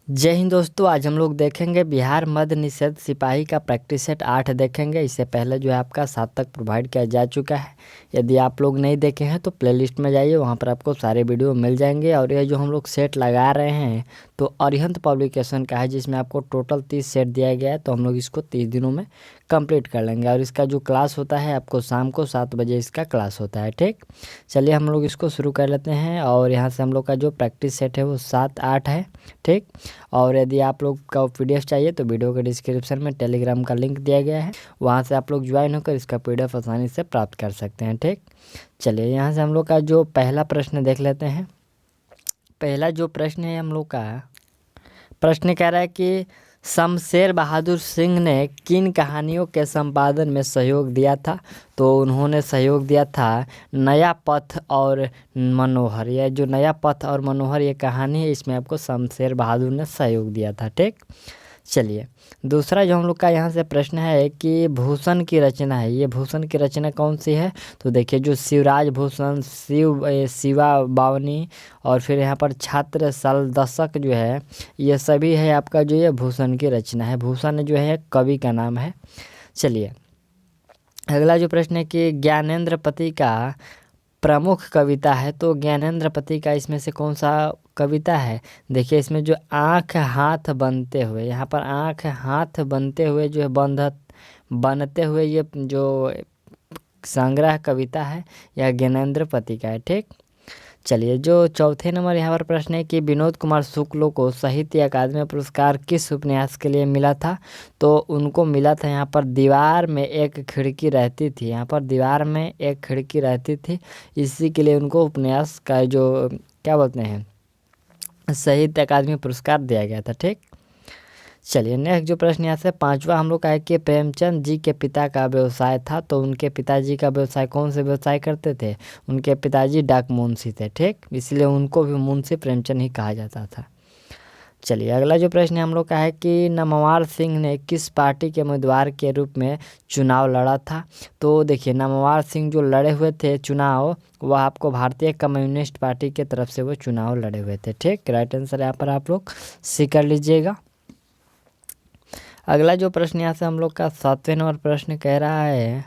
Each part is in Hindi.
जय हिंद दोस्तों, आज हम लोग देखेंगे बिहार मद्य निषेध सिपाही का प्रैक्टिस सेट 8 देखेंगे। इससे पहले जो है आपका 7 तक प्रोवाइड किया जा चुका है। यदि आप लोग नहीं देखे हैं तो प्लेलिस्ट में जाइए, वहां पर आपको सारे वीडियो मिल जाएंगे। और ये जो हम लोग सेट लगा रहे हैं तो अरिहंत पब्लिकेशन का है, जिसमें आपको टोटल 30 सेट दिया गया है। तो हम लोग इसको 30 दिनों में कंप्लीट कर लेंगे। और इसका जो क्लास होता है आपको शाम को 7 बजे इसका क्लास होता है। ठीक, चलिए हम लोग इसको शुरू कर लेते हैं। और यहाँ से हम लोग का जो प्रैक्टिस सेट है वो 7-8 है। ठीक, और यदि आप लोग का पीडीएफ चाहिए तो वीडियो के डिस्क्रिप्शन में टेलीग्राम का लिंक दिया गया है, वहाँ से आप लोग ज्वाइन होकर इसका पीडीएफ आसानी से प्राप्त कर सकते हैं। ठीक, चलिए यहाँ से हम लोग का जो पहला प्रश्न देख लेते हैं। पहला जो प्रश्न है हम लोग का प्रश्न कह रहा है कि शमशेर बहादुर सिंह ने किन कहानियों के संपादन में सहयोग दिया था। तो उन्होंने सहयोग दिया था नया पथ और मनोहर। यह जो नया पथ और मनोहर ये कहानी है, इसमें आपको शमशेर बहादुर ने सहयोग दिया था। ठीक, चलिए दूसरा जो हम लोग का यहाँ से प्रश्न है कि भूषण की रचना है, ये भूषण की रचना कौन सी है। तो देखिए जो शिवराज भूषण, शिवा बावनी और फिर यहाँ पर छात्र सल दशक जो है, ये सभी है आपका जो ये भूषण की रचना है। भूषण जो है कवि का नाम है। चलिए अगला जो प्रश्न है कि ज्ञानेंद्र पति का प्रमुख कविता है। तो ज्ञानेंद्र पति का इसमें से कौन सा कविता है। देखिए इसमें जो आँख हाथ बनते हुए, यहाँ पर आँख हाथ बनते हुए जो है बनते हुए, ये जो संग्रह कविता है यह ज्ञानेंद्र पति का है। ठीक, चलिए जो चौथे नंबर यहाँ पर प्रश्न है कि विनोद कुमार शुक्ल को साहित्य अकादमी पुरस्कार किस उपन्यास के लिए मिला था। तो उनको मिला था यहाँ पर दीवार में एक खिड़की रहती थी। यहाँ पर दीवार में एक खिड़की रहती थी, इसी के लिए उनको उपन्यास का जो क्या बोलते हैं साहित्य अकादमी पुरस्कार दिया गया था। ठीक, चलिए नेक्स्ट जो प्रश्न यहाँ से पांचवा हम लोग का है कि प्रेमचंद जी के पिता का व्यवसाय था। तो उनके पिताजी का व्यवसाय कौन से व्यवसाय करते थे। उनके पिताजी डाक मुंशी थे। ठीक, इसलिए उनको भी मुंशी प्रेमचंद ही कहा जाता था। चलिए अगला जो प्रश्न हम लोग का है कि नमवार सिंह ने किस पार्टी के उम्मीदवार के रूप में चुनाव लड़ा था। तो देखिए नमवार सिंह जो लड़े हुए थे चुनाव, वह आपको भारतीय कम्युनिस्ट पार्टी के तरफ से वो चुनाव लड़े हुए थे। ठीक, राइट आंसर यहाँ पर आप लोग सी कर लीजिएगा। अगला जो प्रश्न यहाँ से हम लोग का 7वें नंबर प्रश्न कह रहा है,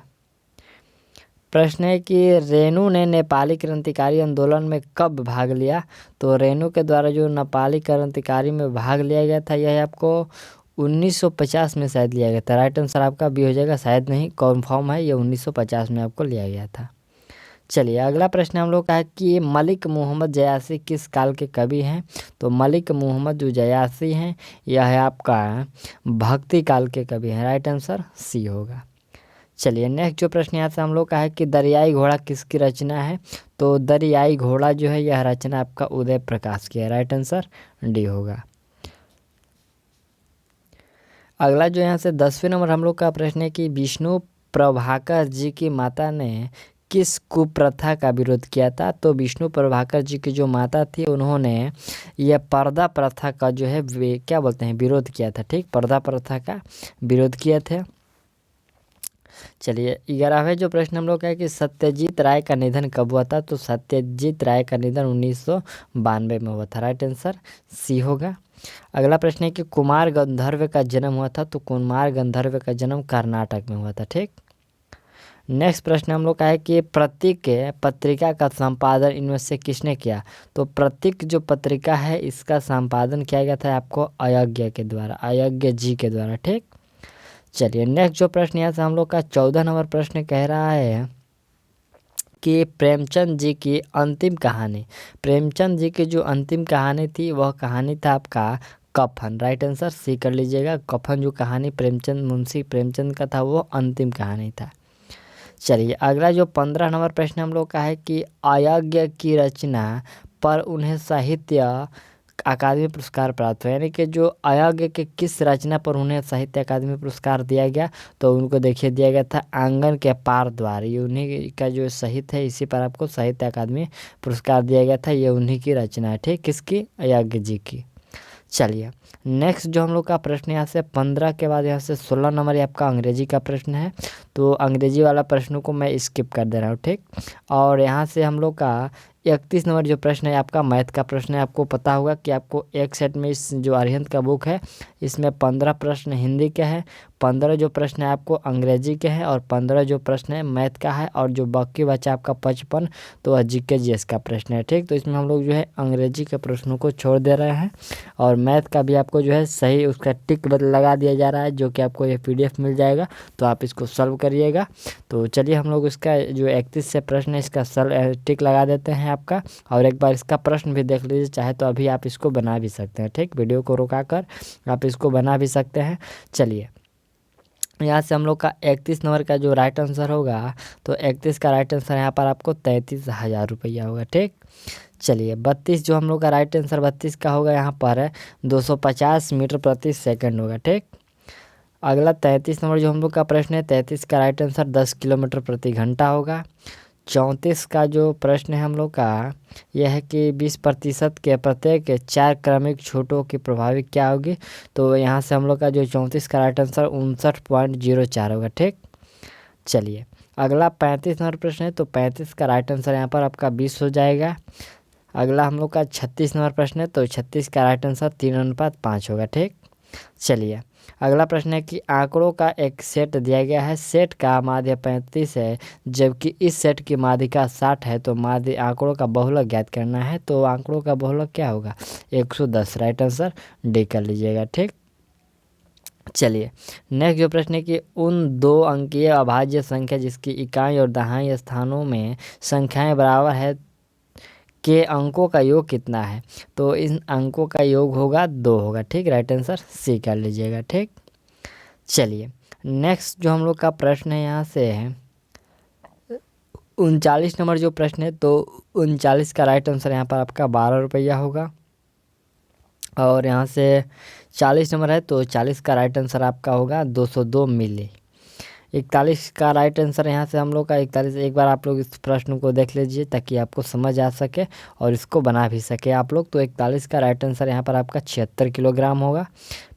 प्रश्न है कि रेणु ने नेपाली क्रांतिकारी आंदोलन में कब भाग लिया। तो रेणु के द्वारा जो नेपाली क्रांतिकारी में भाग लिया गया था, यह आपको 1950 में शायद लिया गया था। राइट आंसर आपका बी हो जाएगा, शायद नहीं कन्फर्म है, ये 1950 में आपको लिया गया था। चलिए अगला प्रश्न हम लोग का है कि मलिक मोहम्मद जयासी किस काल के कवि हैं। तो मलिक मोहम्मद जो जयासी हैं यह है आपका भक्ति काल के कवि हैं। राइट आंसर सी होगा। चलिए नेक्स्ट जो प्रश्न यहाँ से हम लोग का है कि दरियाई घोड़ा किसकी रचना है। तो दरियाई घोड़ा जो है यह रचना आपका उदय प्रकाश की है। राइट आंसर डी होगा। अगला जो यहाँ से 10वें नंबर हम लोग का प्रश्न है कि विष्णु प्रभाकर जी की माता ने किस कुप्रथा का विरोध किया था। तो विष्णु प्रभाकर जी की जो माता थी उन्होंने यह पर्दा प्रथा का जो है क्या बोलते हैं विरोध किया था। ठीक, पर्दा प्रथा का विरोध किए थे। चलिए 11वें जो प्रश्न हम लोग का है कि सत्यजीत राय का निधन कब हुआ था। तो सत्यजीत राय का निधन 1992 में हुआ था। राइट आंसर सी होगा। अगला प्रश्न है कि कुमार गंधर्व का जन्म हुआ था। तो कुमार गंधर्व का जन्म कर्नाटक में हुआ था। ठीक, नेक्स्ट प्रश्न हम लोग का है कि प्रतीक पत्रिका का संपादन इनमें से किसने किया। तो प्रतीक जो पत्रिका है इसका संपादन किया गया था आपको अयज्ञ के द्वारा, अयज्ञ जी के द्वारा। ठीक, चलिए नेक्स्ट जो प्रश्न यहाँ से हम लोग का 14 नंबर प्रश्न कह रहा है कि प्रेमचंद जी की अंतिम कहानी, प्रेमचंद जी की जो अंतिम कहानी थी वह कहानी था आपका कफन। राइट आंसर सी कर लीजिएगा। कफन जो कहानी प्रेमचंद मुंशी प्रेमचंद का था वो अंतिम कहानी था। चलिए अगला जो 15 नंबर प्रश्न हम लोग का है कि अयज्ञ की रचना पर उन्हें साहित्य अकादमी पुरस्कार प्राप्त हुआ, यानी कि जो अयज्ञ के किस रचना पर उन्हें साहित्य अकादमी पुरस्कार दिया गया। तो उनको देखिए दिया गया था आंगन के पार द्वार, ये उन्हीं का जो साहित्य है, इसी पर आपको साहित्य अकादमी पुरस्कार दिया गया था। ये उन्हीं की रचना है। ठीक, किसकी, अयज्ञ जी की। चलिए नेक्स्ट जो हम लोग का प्रश्न यहाँ से 15 के बाद यहाँ से 16 नंबर आपका अंग्रेजी का प्रश्न है। तो अंग्रेजी वाला प्रश्नों को मैं स्किप कर दे रहा हूँ, ठीक। और यहाँ से हम लोग का 31 नंबर जो प्रश्न है आपका मैथ का प्रश्न है। आपको पता होगा कि आपको एक सेट में इस जो अरिहंत का बुक है इसमें 15 प्रश्न हिंदी के हैं, 15 जो प्रश्न है आपको अंग्रेजी के हैं और 15 जो प्रश्न है मैथ का है, और जो बाकी बचा आपका 55 तो जीके जीएस का प्रश्न है, ठीक। तो इसमें हम लोग जो है अंग्रेजी के प्रश्नों को छोड़ दे रहे हैं और मैथ का भी आपको जो है सही उसका टिक लगा दिया जा रहा है, जो कि आपको ये PDF मिल जाएगा, तो आप इसको सॉल्व करिएगा। तो चलिए हम लोग इसका जो 31 से प्रश्न है इसका टिक लगा देते हैं आपका, और एक बार इसका प्रश्न भी देख लीजिए, चाहे तो अभी आप इसको बना भी सकते हैं, ठीक। वीडियो को रुका कर आप इसको बना भी सकते हैं। चलिए यहाँ से हम लोग का 31 नंबर का जो राइट आंसर होगा, तो 31 का राइट आंसर यहाँ पर आपको 33,000 रुपया होगा, ठीक। चलिए 32 जो हम लोग का राइट आंसर 32 का होगा यहाँ पर है 250 मीटर प्रति सेकंड होगा, ठीक। अगला 33 नंबर जो हम लोग का प्रश्न है 33 का राइट आंसर 10 किलोमीटर प्रति घंटा होगा। 34 का जो प्रश्न है हम लोग का यह है कि 20% के प्रत्येक 4 क्रमिक छूटों की प्रभावी क्या होगी, तो यहाँ से हम लोग का जो 34 का राइट आंसर 59.04 होगा, ठीक। चलिए अगला 35 नंबर प्रश्न है, तो 35 का राइट आंसर यहाँ पर आपका 20 हो जाएगा। अगला हम लोग का 36 नंबर प्रश्न है, तो 36 का राइट आंसर 3:5 होगा, ठीक। चलिए अगला प्रश्न है कि आंकड़ों का एक सेट दिया गया है, सेट का माध्य 35 है जबकि इस सेट की माध्यिका 60 है, तो माध्य आंकड़ों का बहुलक ज्ञात करना है, तो आंकड़ों का बहुलक क्या होगा 110, राइट आंसर डी कर लीजिएगा, ठीक। चलिए नेक्स्ट जो प्रश्न है कि उन 2 अंकीय अभाज्य संख्या जिसकी इकाई और दहाई स्थानों में संख्याएं बराबर है के अंकों का योग कितना है, तो इन अंकों का योग होगा 2 होगा, ठीक। राइट आंसर सी कर लीजिएगा, ठीक। चलिए नेक्स्ट जो हम लोग का प्रश्न है यहाँ से है 39 नंबर जो प्रश्न है, तो 39 का राइट आंसर यहाँ पर आपका 12 रुपया होगा। और यहाँ से 40 नंबर है, तो 40 का राइट आंसर आपका होगा 202 मिली। 41 का राइट आंसर यहाँ से हम लोग का 41, एक बार आप लोग इस प्रश्न को देख लीजिए ताकि आपको समझ आ सके और इसको बना भी सके आप लोग। तो 41 का राइट आंसर यहाँ पर आपका 76 किलोग्राम होगा।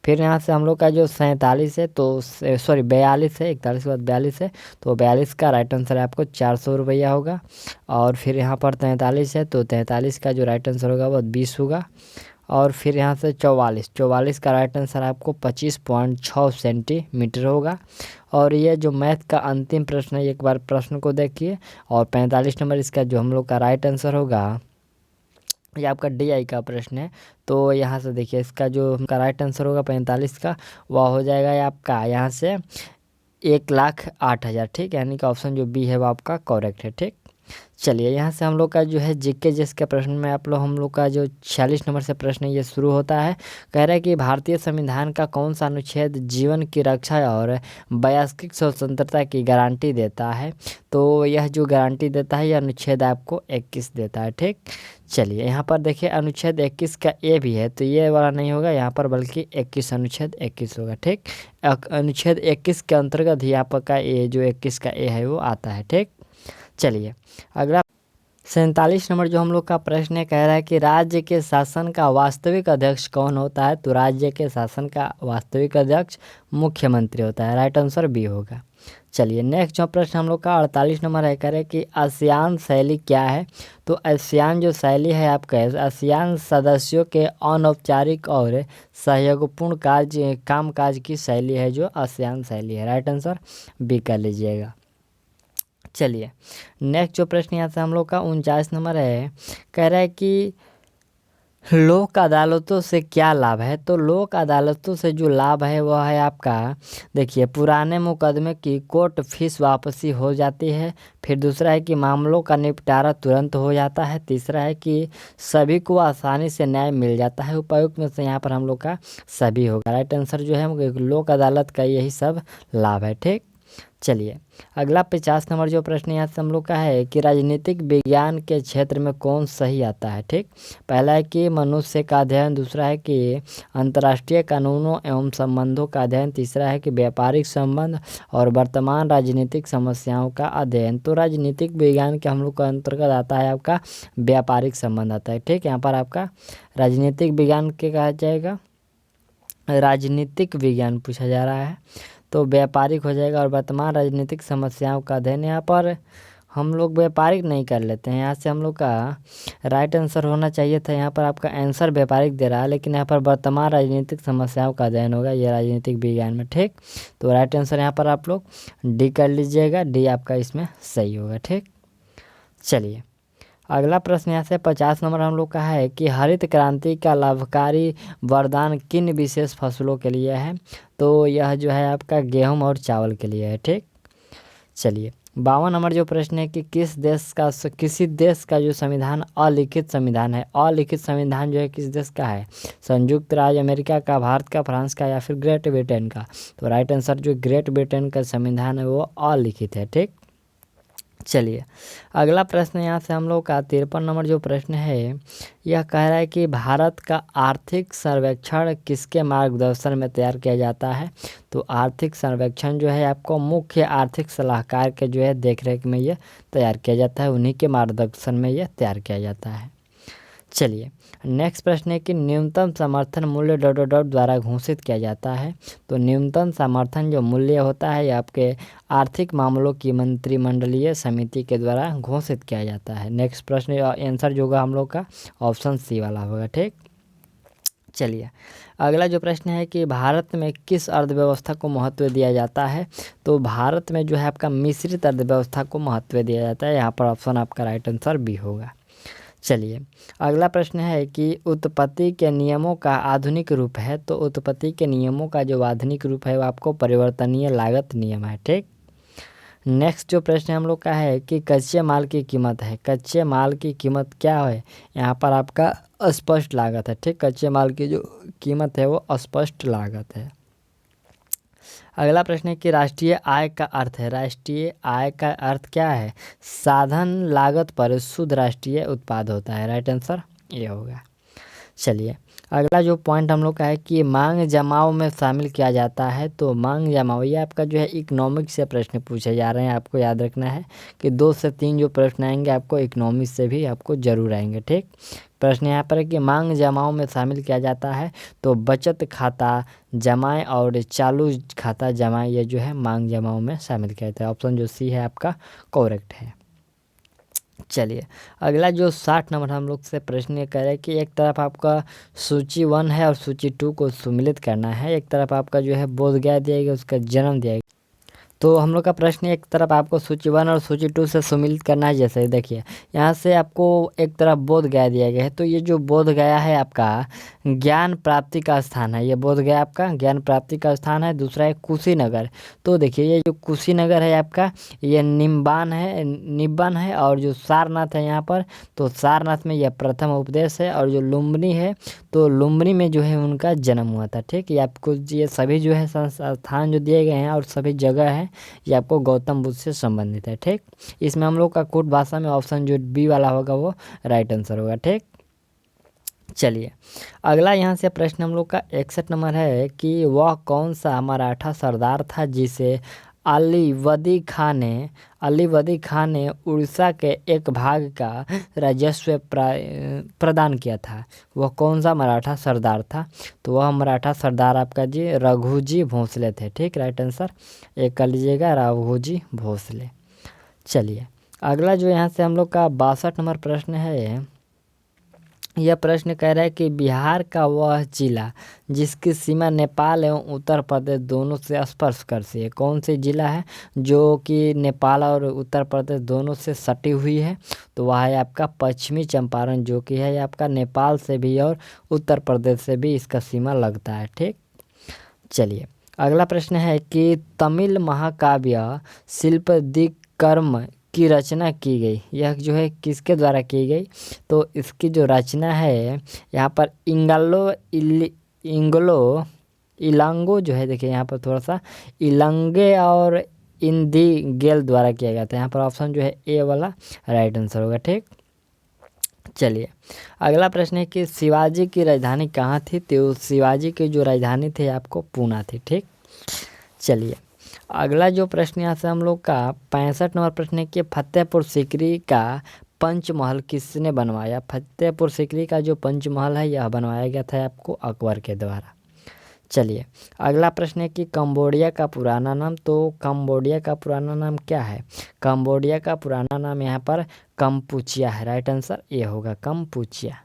फिर यहाँ से हम लोग का जो 47 है, तो सॉरी 42 है, 41 के बाद 42 है, तो 42 का राइट आंसर आपको 400 रुपया होगा। और फिर यहाँ पर 43 है, तो 43 का जो राइट आंसर होगा वो 20 होगा। और फिर यहाँ से 44 का राइट आंसर आपको 25.6 सेंटीमीटर होगा। और ये जो मैथ का अंतिम प्रश्न है एक बार प्रश्न को देखिए, और 45 नंबर इसका जो हम लोग का राइट आंसर होगा, ये आपका DI का प्रश्न है। तो यहाँ से देखिए इसका जो का राइट आंसर होगा 45 का, वह हो जाएगा आपका यहाँ से 1,08,000, ठीक। यानी कि ऑप्शन जो बी है वो आपका करेक्ट है, ठीक। चलिए यहाँ से हम लोग का जो है जीके जिसके प्रश्न में हम लोग का जो 46 नंबर से प्रश्न है ये शुरू होता है। कह रहा है कि भारतीय संविधान का कौन सा अनुच्छेद जीवन की रक्षा और वैयक्तिक स्वतंत्रता की गारंटी देता है, तो यह जो गारंटी देता है यह अनुच्छेद आपको 21 देता है, ठीक। चलिए यहाँ पर देखिए अनुच्छेद 21 का ए भी है, तो ये वाला नहीं होगा यहाँ पर, बल्कि 21 अनुच्छेद 21 होगा, ठीक। अनुच्छेद 21 के अंतर्गत ही आपका ए जो 21 का ए है वो आता है, ठीक। चलिए अगला 47 नंबर जो हम लोग का प्रश्न है, कह रहा है कि राज्य के शासन का वास्तविक अध्यक्ष कौन होता है, तो राज्य के शासन का वास्तविक अध्यक्ष मुख्यमंत्री होता है, राइट आंसर बी होगा। चलिए नेक्स्ट जो प्रश्न हम लोग का 48 नंबर है, कह रहे हैं कि आसियान शैली क्या है, तो आसियान जो शैली है आपका आसियान सदस्यों के अनौपचारिक और सहयोगपूर्ण कामकाज की शैली है, जो आसियान शैली है, राइट आंसर बी कर लीजिएगा। चलिए नेक्स्ट जो प्रश्न यहाँ से हम लोग का 49 नंबर है, कह रहा है कि लोक अदालतों से क्या लाभ है, तो लोक अदालतों से जो लाभ है वह है आपका, देखिए पुराने मुकदमे की कोर्ट फीस वापसी हो जाती है। फिर दूसरा है कि मामलों का निपटारा तुरंत हो जाता है। तीसरा है कि सभी को आसानी से न्याय मिल जाता है। उपायुक्त में से यहाँ पर हम लोग का सभी होगा, राइट आंसर जो है लोक अदालत का यही सब लाभ है, ठीक। चलिए अगला 50 नंबर जो प्रश्न यहाँ से हम लोग का है कि राजनीतिक विज्ञान के क्षेत्र में कौन सही आता है, ठीक। पहला है कि मनुष्य का अध्ययन, दूसरा है कि अंतर्राष्ट्रीय कानूनों एवं संबंधों का अध्ययन, तीसरा है कि व्यापारिक संबंध और वर्तमान राजनीतिक समस्याओं का अध्ययन। तो राजनीतिक विज्ञान के हम लोग का अंतर्गत आता है आपका व्यापारिक संबंध आता है, ठीक। यहाँ पर आपका राजनीतिक विज्ञान के कहा जाएगा, राजनीतिक विज्ञान पूछा जा रहा है। तो व्यापारिक हो जाएगा। और वर्तमान राजनीतिक समस्याओं का अध्ययन, यहाँ पर हम लोग व्यापारिक नहीं कर लेते हैं, यहाँ से हम लोग का राइट आंसर होना चाहिए था। यहाँ पर आपका आंसर व्यापारिक दे रहा है, लेकिन यहाँ पर वर्तमान राजनीतिक समस्याओं का अध्ययन होगा, ये राजनीतिक विज्ञान में। ठीक, तो राइट आंसर यहाँ पर आप लोग डी कर लीजिएगा, डी आपका इसमें सही होगा। ठीक, चलिए अगला प्रश्न यहाँ से 50 नंबर हम लोग का है कि हरित क्रांति का लाभकारी वरदान किन विशेष फसलों के लिए है? तो यह जो है आपका गेहूं और चावल के लिए है। ठीक, चलिए 52 नंबर जो प्रश्न है कि किसी देश का जो संविधान अलिखित संविधान है, अलिखित संविधान जो है किस देश का है? संयुक्त राज्य अमेरिका का, भारत का, फ्रांस का या फिर ग्रेट ब्रिटेन का? तो राइट आंसर जो ग्रेट ब्रिटेन का संविधान है वो अलिखित है। ठीक, चलिए अगला प्रश्न यहाँ से हम लोग का 53 नंबर जो प्रश्न है, यह कह रहा है कि भारत का आर्थिक सर्वेक्षण किसके मार्गदर्शन में तैयार किया जाता है? तो आर्थिक सर्वेक्षण जो है आपको मुख्य आर्थिक सलाहकार के जो है देखरेख में ये तैयार किया जाता है, उन्हीं के मार्गदर्शन में यह तैयार किया जाता है। चलिए नेक्स्ट प्रश्न है कि न्यूनतम समर्थन मूल्य द्वारा घोषित किया जाता है। तो न्यूनतम समर्थन जो मूल्य होता है ये आपके आर्थिक मामलों की मंत्रिमंडलीय समिति के द्वारा घोषित किया जाता है। नेक्स्ट प्रश्न आंसर जो होगा हम लोग का ऑप्शन सी वाला होगा। ठीक, चलिए अगला जो प्रश्न है कि भारत में किस अर्थव्यवस्था को महत्व दिया जाता है? तो भारत में जो है आपका मिश्रित अर्थव्यवस्था को महत्व दिया जाता है, यहाँ पर ऑप्शन आपका राइट आंसर बी होगा। चलिए अगला प्रश्न है कि उत्पत्ति के नियमों का आधुनिक रूप है। तो उत्पत्ति के नियमों का जो आधुनिक रूप है वो आपको परिवर्तनीय लागत नियम है। ठीक, नेक्स्ट जो प्रश्न हम लोग का है कि कच्चे माल की कीमत है, कच्चे माल की कीमत क्या है? यहाँ पर आपका स्पष्ट लागत है। ठीक, कच्चे माल की जो कीमत है वो स्पष्ट लागत है। अगला प्रश्न है कि राष्ट्रीय आय का अर्थ है, राष्ट्रीय आय का अर्थ क्या है? साधन लागत पर शुद्ध राष्ट्रीय उत्पाद होता है, राइट आंसर ये होगा। चलिए अगला जो पॉइंट हम लोग का है कि मांग जमाव में शामिल किया जाता है। तो मांग जमाव ये आपका जो है इकोनॉमिक्स से प्रश्न पूछे जा रहे हैं, आपको याद रखना है कि 2 से 3 जो प्रश्न आएंगे आपको इकोनॉमिक्स से भी आपको जरूर आएंगे। ठीक, प्रश्न यहाँ पर है कि मांग जमाव में शामिल किया जाता है। तो बचत खाता जमाएं और चालू खाता जमाएं ये जो है मांग जमाव में शामिल किया जाता है। ऑप्शन जो सी है आपका करेक्ट है। चलिए अगला जो 60 नंबर हम लोग से प्रश्न ये कह रहे हैं कि एक तरफ आपका सूची 1 है और सूची 2 को सम्मिलित करना है, एक तरफ आपका जो है बोधगया दिया गया उसका जन्म दिया गया। तो हम लोग का प्रश्न एक तरफ आपको सूची 1 और सूची 2 से सम्मिलित करना है। जैसे देखिए यहाँ से आपको एक तरफ बोध गया दिया गया है, तो ये जो बोध गया है आपका ज्ञान प्राप्ति का स्थान है, ये बोध गया आपका ज्ञान प्राप्ति का स्थान है। दूसरा है कुशीनगर, तो देखिए ये जो कुशीनगर है आपका ये निब्बान है और जो सारनाथ है यहाँ पर, तो सारनाथ में यह प्रथम उपदेश है। और जो लुम्बिनी है तो लुम्बिनी में जो है उनका जन्म हुआ था। ठीक, ये आपको ये सभी जो है स्थान जो दिए गए हैं और सभी जगह है ये आपको गौतम बुद्ध से संबंधित है। ठीक, इसमें हम लोग का कोट भाषा में ऑप्शन जो बी वाला होगा वो राइट आंसर होगा। ठीक, चलिए अगला यहाँ से प्रश्न हम लोग का 61 नंबर है कि वह कौन सा मराठा सरदार था जिसे अलीवर्दी खान ने उड़ीसा के एक भाग का राजस्व प्रदान किया था? वह कौन सा मराठा सरदार था? तो वह मराठा सरदार आपका जी रघुजी भोसले थे। ठीक, राइट आंसर एक कर लीजिएगा रघुजी भोसले। चलिए अगला जो यहाँ से हम लोग का 62 नंबर प्रश्न है, यह प्रश्न कह रहा है कि बिहार का वह जिला जिसकी सीमा नेपाल एवं उत्तर प्रदेश दोनों से स्पर्श करती है, कौन सी जिला है जो कि नेपाल और उत्तर प्रदेश दोनों से सटी हुई है? तो वह है आपका पश्चिमी चंपारण, जो कि है आपका नेपाल से भी और उत्तर प्रदेश से भी इसका सीमा लगता है। ठीक, चलिए अगला प्रश्न है कि तमिल महाकाव्य शिल्पदिकर्म की रचना की गई, यह जो है किसके द्वारा की गई? तो इसकी जो रचना है यहाँ पर इंगलो इलांगो जो है, देखिए यहाँ पर थोड़ा सा इलांगे और इंदी गेल द्वारा किया गया था। यहाँ पर ऑप्शन जो है ए वाला राइट आंसर होगा। ठीक, चलिए अगला प्रश्न है कि शिवाजी की राजधानी कहाँ थी? तो शिवाजी की जो राजधानी थी आपको पूना थी। ठीक, चलिए अगला जो प्रश्न यहाँ से हम लोग का 65 नंबर प्रश्न है कि फतेहपुर सीकरी का पंचमहल किसने बनवाया? फतेहपुर सीकरी का जो पंचमहल है यह बनवाया गया था आपको अकबर के द्वारा। चलिए अगला प्रश्न है कि कंबोडिया का पुराना नाम, तो कंबोडिया का पुराना नाम क्या है? कंबोडिया का पुराना नाम यहाँ पर कंपुचिया है। राइट आंसर ये होगा कंपुचिया।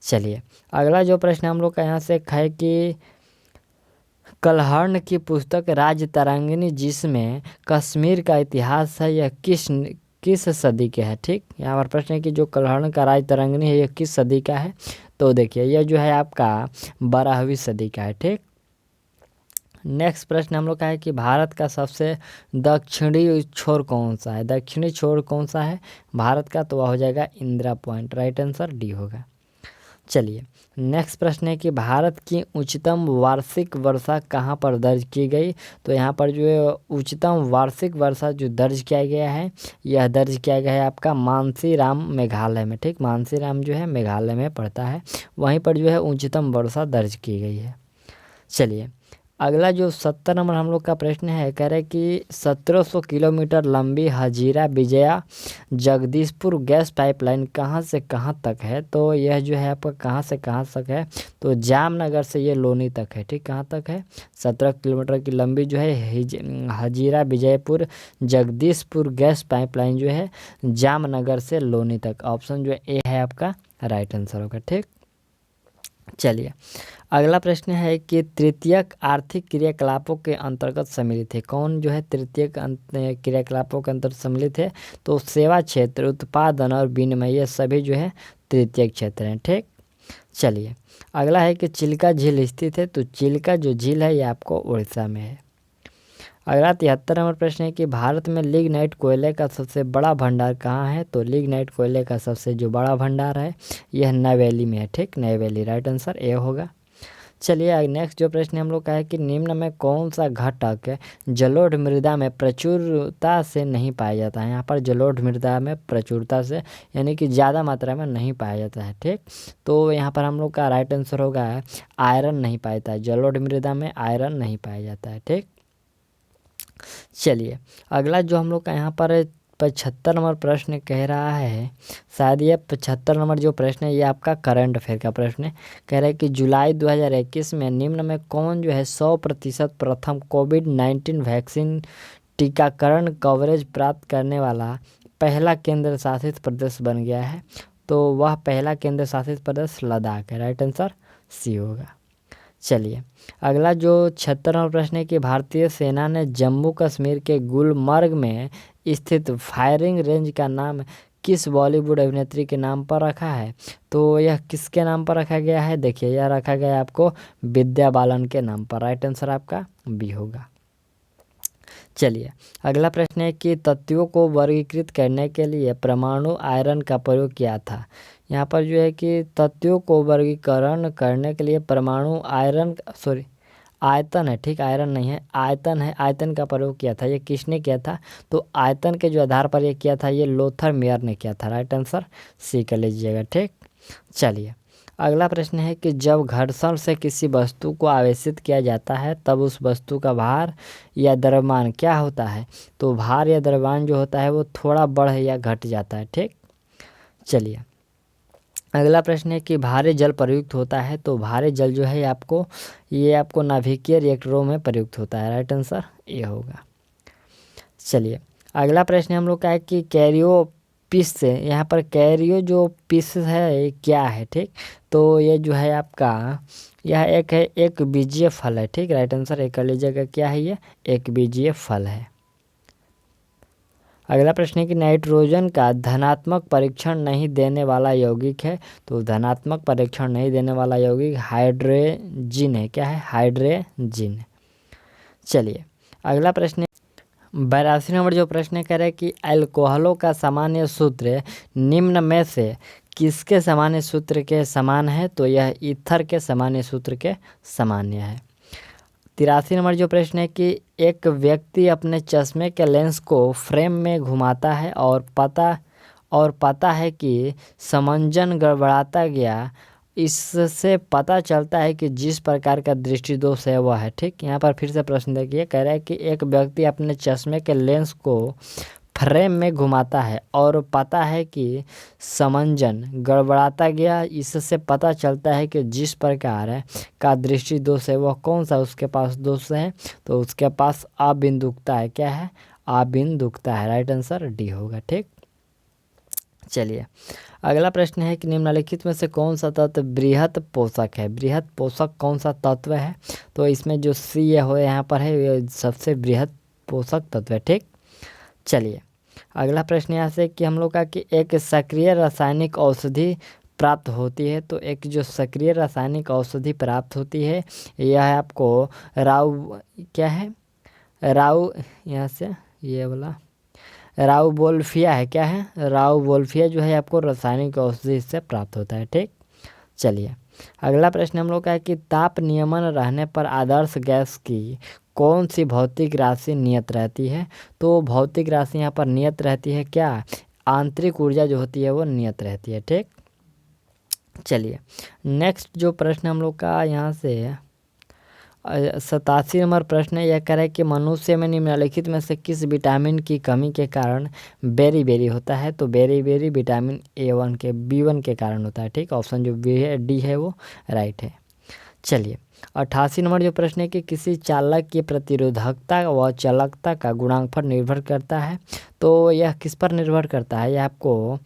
चलिए अगला जो प्रश्न हम लोग का यहाँ से है कि कलहर्ण की पुस्तक राज तरंगिणी जिसमें कश्मीर का इतिहास है, यह किस सदी के है? ठीक, यहाँ पर प्रश्न है कि जो कलहर्ण का राज तरंगिणी है यह किस सदी का है? तो देखिए यह जो है आपका 12वीं सदी का है। ठीक, नेक्स्ट प्रश्न हम लोग का है कि भारत का सबसे दक्षिणी छोर कौन सा है? दक्षिणी छोर कौन सा है भारत का? तो वह हो जाएगा Indira point. Right answer D होगा। चलिए नेक्स्ट प्रश्न है कि भारत की उच्चतम वार्षिक वर्षा कहाँ पर दर्ज की गई? तो यहाँ पर जो है उच्चतम वार्षिक वर्षा जो दर्ज किया गया है यह दर्ज किया गया है आपका मानसीराम मेघालय में। ठीक, मानसीराम जो है मेघालय में पड़ता है, वहीं पर जो है उच्चतम वर्षा दर्ज की गई है। चलिए अगला जो 70 नंबर हम लोग का प्रश्न है, कह रहे कि 1700 किलोमीटर लंबी हजीरा विजया जगदीशपुर गैस पाइपलाइन कहाँ से कहाँ तक है? तो यह जो है आपका कहाँ से कहाँ तक है? तो जामनगर से ये लोनी तक है। ठीक, कहाँ तक है? 17 किलोमीटर की लंबी जो है हजीरा विजयपुर जगदीशपुर गैस पाइपलाइन जो है जामनगर से लोनी तक। ऑप्शन जो ए है आपका राइट आंसर होगा। ठीक, चलिए अगला प्रश्न है कि तृतीयक आर्थिक क्रियाकलापों के अंतर्गत सम्मिलित है। कौन जो है तृतीयक क्रियाकलापों के अंतर्गत सम्मिलित है? तो सेवा क्षेत्र, उत्पादन और विनिमय, ये सभी जो है तृतीयक क्षेत्र हैं। ठीक, चलिए अगला है कि चिल्का झील स्थित है। तो चिल्का जो झील है ये आपको उड़ीसा में है। अगला 73 नंबर प्रश्न है कि भारत में लिग्नाइट कोयले का सबसे बड़ा भंडार कहाँ है? तो लिग्नाइट कोयले का सबसे जो बड़ा भंडार है यह नवेली में है। ठीक, नवेली। राइट आंसर ए होगा। चलिए नेक्स्ट जो प्रश्न हम लोग का है कि निम्न में कौन सा घटक जलोढ़ मृदा में प्रचुरता से नहीं पाया जाता है? यहाँ पर जलोढ़ मृदा में प्रचुरता से यानी कि ज़्यादा मात्रा में नहीं पाया जाता है। ठीक, तो यहाँ पर हम लोग का राइट आंसर होगा आयरन नहीं पाया जाता है। जलोढ़ मृदा में आयरन नहीं पाया जाता है। ठीक, चलिए अगला जो हम लोग का यहाँ पर 75 नंबर प्रश्न कह रहा है, शायद ये 75 नंबर जो प्रश्न है ये आपका करंट अफेयर का प्रश्न है। कह रहा है कि जुलाई 2021 में निम्न में कौन जो है 100% प्रथम कोविड-19 वैक्सीन टीकाकरण कवरेज प्राप्त करने वाला पहला केंद्र शासित प्रदेश बन गया है? तो वह पहला केंद्र शासित प्रदेश लद्दाख है। राइट आंसर सी होगा। चलिए अगला जो 76 नंबर प्रश्न है कि भारतीय सेना ने जम्मू कश्मीर के गुलमर्ग में स्थित फायरिंग रेंज का नाम किस बॉलीवुड अभिनेत्री के नाम पर रखा है? तो यह किसके नाम पर रखा गया है? देखिए यह रखा गया है आपको विद्या बालन के नाम पर। राइट आंसर आपका बी होगा। चलिए अगला प्रश्न है कि तत्वों को वर्गीकृत करने के लिए परमाणु आयरन का प्रयोग किया था। यहाँ पर जो है कि तत्वों को वर्गीकरण करने के लिए परमाणु आयरन आयतन है। ठीक, आयरन नहीं है, आयतन है। आयतन का प्रयोग किया था। ये किसने किया था? तो आयतन के जो आधार पर ये किया था ये लोथर मेयर ने किया था। राइट आंसर सी कर लीजिएगा। ठीक, चलिए अगला प्रश्न है कि जब घर्षण से किसी वस्तु को आवेशित किया जाता है तब उस वस्तु का भार या द्रव्यमान क्या होता है? तो भार या द्रव्यमान जो होता है वो थोड़ा बढ़ या घट जाता है। ठीक, चलिए अगला प्रश्न है कि भारी जल प्रयुक्त होता है। तो भारी जल जो है ये आपको नाभिकीय रिएक्टरों में प्रयुक्त होता है। राइट आंसर ये होगा। चलिए अगला प्रश्न हम लोग का है कि कैरियो पिस से, यहाँ पर कैरियो जो पिस है ये क्या है? ठीक, तो ये जो है आपका यह एक बीजीय फल है। ठीक, राइट आंसर एक कर लीजिएगा। क्या है ये? एक बीजीय फल है। अगला प्रश्न है कि नाइट्रोजन का धनात्मक परीक्षण नहीं देने वाला यौगिक है। तो धनात्मक परीक्षण नहीं देने वाला यौगिक हाइड्रोजिन है। क्या है? हाइड्रोजिन। चलिए अगला प्रश्न 82 नंबर जो प्रश्न कह रहे हैं कि अल्कोहलों का सामान्य सूत्र निम्न में से किसके सामान्य सूत्र के समान है? तो यह ईथर के सामान्य सूत्र के सामान्य है। 83 नंबर जो प्रश्न है कि एक व्यक्ति अपने चश्मे के लेंस को फ्रेम में घुमाता है और पता है कि समंजन गड़बड़ाता गया। इससे पता चलता है कि जिस प्रकार का दृष्टि दोष है वह है। ठीक, यहाँ पर फिर से प्रश्न देखिए, कह रहा है कि एक व्यक्ति अपने चश्मे के लेंस को फ्रेम में घुमाता है और पाता है कि समंजन गड़बड़ाता गया। इससे पता चलता है कि जिस प्रकार का दृष्टि दोष है वह कौन सा उसके पास दोष है, तो उसके पास अबिंदुकता है। क्या है? अबिंदुकता है। राइट आंसर डी होगा। ठीक, चलिए अगला प्रश्न है कि निम्नलिखित में से कौन सा तत्व बृहत पोषक है? बृहत पोषक कौन सा तत्व है? तो इसमें जो सी हो यहाँ पर है ये सबसे बृहत पोषक तत्व है। ठीक, चलिए अगला प्रश्न यहाँ से कि हम लोग का कि एक सक्रिय रासायनिक औषधि प्राप्त होती है, तो एक जो सक्रिय रासायनिक औषधि प्राप्त होती है यह है आपको राउ, क्या है, राउ, यहाँ से ये वाला राउबोल्फिया है। क्या है? राउबोल्फिया जो है आपको रासायनिक औषधि से प्राप्त होता है। ठीक, चलिए अगला प्रश्न हम लोग का है कि ताप नियमन रहने पर आदर्श गैस की कौन सी भौतिक राशि नियत रहती है? तो भौतिक राशि यहाँ पर नियत रहती है क्या? आंतरिक ऊर्जा जो होती है वो नियत रहती है। ठीक, चलिए नेक्स्ट जो प्रश्न हम लोग का यहाँ से 87 नंबर प्रश्न यह कह रहा है कि मनुष्य में निम्नलिखित में से किस विटामिन की कमी के कारण बेरी होता है? तो बेरी विटामिन A1 के B1 के कारण होता है। ठीक, ऑप्शन जो डी है वो राइट है। चलिए 88 नंबर जो प्रश्न है कि किसी चालक की प्रतिरोधकता व चालकता का गुणांकफल निर्भर करता है, तो यह किस पर निर्भर करता है? यह आपको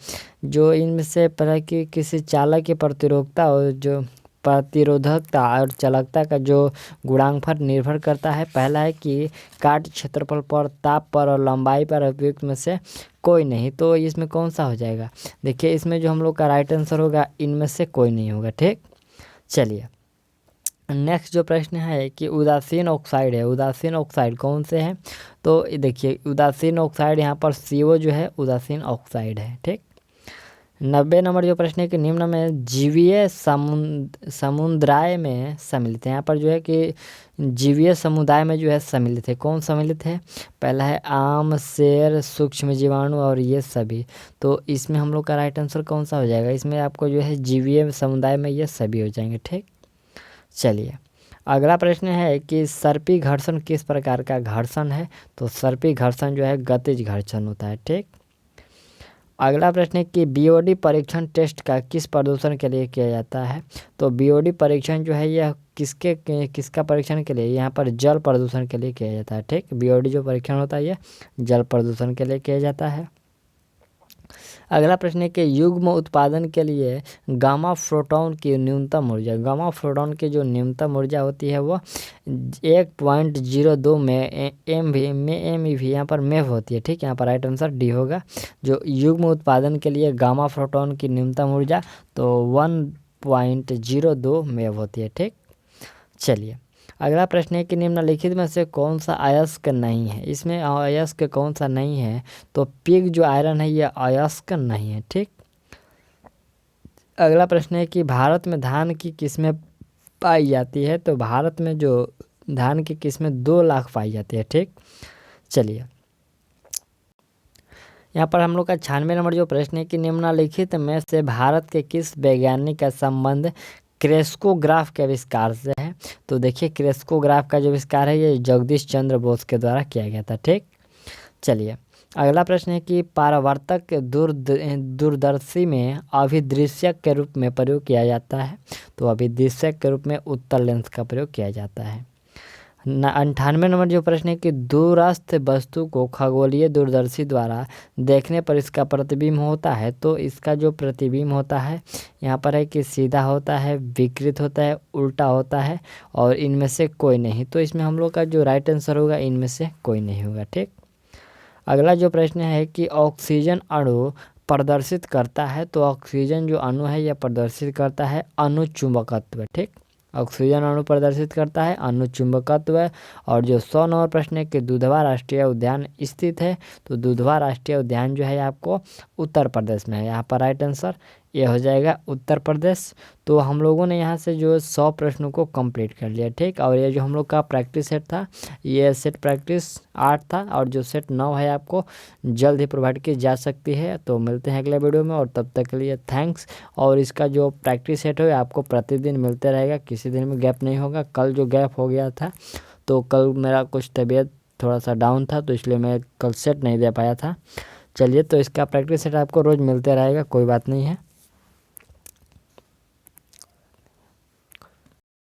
जो इनमें से पता कि किसी चालक की प्रतिरोधकता और जो प्रतिरोधकता और चालकता का जो गुणांकफल निर्भर करता है, पहला है कि काट क्षेत्रफल पर, ताप पर और लंबाई पर उपयुक्त में से कोई नहीं। तो इसमें कौन सा हो जाएगा? देखिए इसमें जो हम लोग का राइट आंसर होगा इनमें से कोई नहीं होगा। ठीक, चलिए नेक्स्ट जो प्रश्न है कि उदासीन ऑक्साइड है, उदासीन ऑक्साइड कौन से हैं? तो देखिए उदासीन ऑक्साइड यहाँ पर CO जो है उदासीन ऑक्साइड है। ठीक, 90 नंबर जो प्रश्न है कि निम्न में जीवीय समुदाय में सम्मिलित है। यहाँ पर जो है कि जीवीय समुदाय में जो है सम्मिलित है, कौन सम्मिलित है? पहला है आम, शेर, सूक्ष्म जीवाणु और ये सभी। तो इसमें हम लोग का राइट आंसर कौन सा हो जाएगा? इसमें आपको जो है जीवीय समुदाय में ये सभी हो जाएंगे। ठीक, चलिए अगला प्रश्न है कि सर्पी घर्षण किस प्रकार का घर्षण है? तो सर्पी घर्षण जो है गतिज घर्षण होता है। ठीक, अगला प्रश्न है कि BOD परीक्षण टेस्ट का किस प्रदूषण के लिए किया जाता है? तो BOD परीक्षण जो है यह किसका परीक्षण के लिए? यहाँ पर जल प्रदूषण के लिए किया जाता है। ठीक, BOD जो परीक्षण होता है यह जल प्रदूषण के लिए किया जाता है। अगला प्रश्न है कि युग्म उत्पादन के लिए गामा फोटोन की न्यूनतम ऊर्जा, गामा फोटोन की जो न्यूनतम ऊर्जा होती है वो 1.02 में MeV यहाँ पर मेव होती है। ठीक, यहाँ पर राइट आंसर डी होगा। जो युग्म उत्पादन के लिए गामा फोटोन की न्यूनतम ऊर्जा तो 1.02 मेव होती है। ठीक, चलिए अगला प्रश्न है कि निम्नलिखित में से कौन सा अयस्क नहीं है? इसमें अयस्क कौन सा नहीं है? तो पिग जो आयरन है यह अयस्क नहीं है। ठीक, अगला प्रश्न है कि भारत में धान की किस्में पाई जाती है? तो भारत में जो धान की किस्में 2 लाख पाई जाती है। ठीक, चलिए यहाँ पर हम लोग का 96 नंबर जो प्रश्न है कि निम्नलिखित में से भारत के किस वैज्ञानिक का संबंध क्रेस्कोग्राफ के आविष्कार से है? तो देखिए क्रेस्कोग्राफ का जो आविष्कार है ये जगदीश चंद्र बोस के द्वारा किया गया था। ठीक, चलिए अगला प्रश्न है कि परावर्तक दूरदर्शी में अभिदृश्यक के रूप में प्रयोग किया जाता है? तो अभिदृश्यक के रूप में उत्तल लेंस का प्रयोग किया जाता है। 98 नंबर जो प्रश्न है कि दूरस्थ वस्तु को खगोलीय दूरदर्शी द्वारा देखने पर इसका प्रतिबिंब होता है? तो इसका जो प्रतिबिंब होता है यहाँ पर है कि सीधा होता है, विकृत होता है, उल्टा होता है और इनमें से कोई नहीं। तो इसमें हम लोग का जो राइट आंसर होगा इनमें से कोई नहीं होगा। ठीक, अगला जो प्रश्न है कि ऑक्सीजन अणु प्रदर्शित करता है? तो ऑक्सीजन जो अणु है यह प्रदर्शित करता है अणुचुंबकत्व। ठीक, ऑक्सीजन अणु प्रदर्शित करता है अणुचुंबकत्व। और जो 100 नंबर प्रश्न है कि दुधवा राष्ट्रीय उद्यान स्थित है? तो दुधवा राष्ट्रीय उद्यान जो है आपको उत्तर प्रदेश में है। यहाँ पर राइट आंसर ये हो जाएगा उत्तर प्रदेश। तो हम लोगों ने यहाँ से जो 100 प्रश्नों को कंप्लीट कर लिया। ठीक, और ये जो हम लोग का प्रैक्टिस सेट था ये सेट प्रैक्टिस 8 था और जो सेट 9 है आपको जल्द ही प्रोवाइड की जा सकती है। तो मिलते हैं अगले वीडियो में और तब तक के लिए थैंक्स। और इसका जो प्रैक्टिस सेट है आपको प्रतिदिन मिलते रहेगा, किसी दिन में गैप नहीं होगा। कल जो गैप हो गया था तो कल मेरा कुछ तबीयत थोड़ा सा डाउन था, तो इसलिए मैं कल सेट नहीं दे पाया था। चलिए, तो इसका प्रैक्टिस सेट आपको रोज़ मिलते रहेगा, कोई बात नहीं है।